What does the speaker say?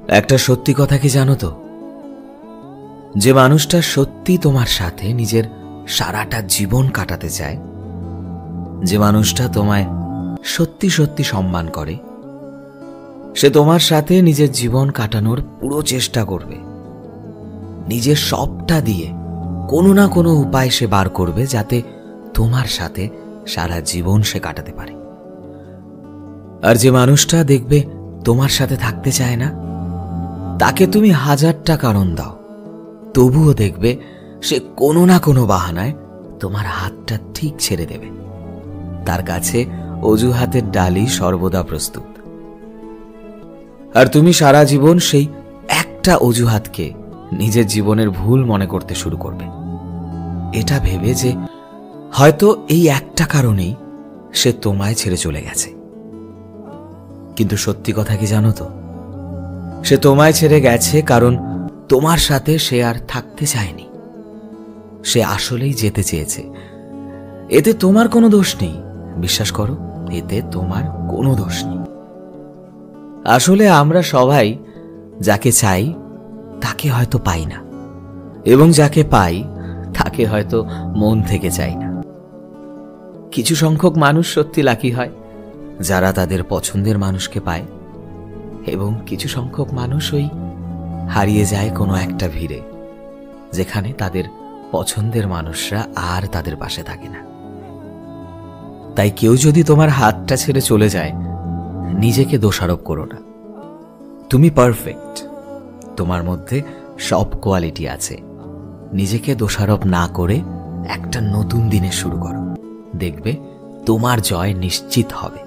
একটা সত্যি কথা কি জানো তো, যে মানুষটা সত্যি তোমার সাথে নিজের সারাটা জীবন কাটাতে চায়, যে মানুষটা তোমায় সত্যি সত্যি সম্মান করে, সে তোমার সাথে নিজের জীবন কাটানোর পুরো চেষ্টা করবে। নিজের সবটা দিয়ে কোনো না কোনো উপায় সে বার করবে যাতে তোমার সাথে সারা জীবন সে কাটাতে পারে। আর যে মানুষটা দেখবে তোমার সাথে থাকতে চায় না, তাকে তুমি 1000টা কারণ দাও, তবুও দেখবে সে কোনো না কোনো বাহানায় তোমার হাতটা ঠিক ছেড়ে দেবে। তার কাছে অজুহাতের ডালি সর্বদা প্রস্তুত। আর তুমি সারা জীবন সেই একটা অজুহাতকে নিজের জীবনের ভুল মনে করতে শুরু করবে, এটা ভেবে যে হয়তো এই একটা কারণেই সে তোমায় ছেড়ে চলে গেছে। কিন্তু সত্যি কথা কি জানো তো, সে তোমায় ছেড়ে গেছে কারণ তোমার সাথে সে আর থাকতে চায়নি। সে আসলেই যেতে চেয়েছে। এতে তোমার কোনো দোষ নেই, বিশ্বাস করো, এতে তোমার কোনো দোষ নেই। আসলে আমরা সবাই যাকে চাই তাকে হয়তো পাই না, এবং যাকে পাই তাকে হয়তো মন থেকে চাই না। কিছু সংখ্যক মানুষ সত্যি লাকি হয় যারা তাদের পছন্দের মানুষকে পায়, এবং কিছু সংখ্যক মানুষ ওই হারিয়ে যায় কোনো একটা ভিড়ে, যেখানে তাদের পছন্দের মানুষরা আর তাদের পাশে থাকে না। তাই কেউ যদি তোমার হাতটা ছেড়ে চলে যায়, নিজেকে দোষারোপ করো না। তুমি পারফেক্ট, তোমার মধ্যে সব কোয়ালিটি আছে। নিজেকে দোষারোপ না করে একটা নতুন দিনের শুরু করো, দেখবে তোমার জয় নিশ্চিত হবে।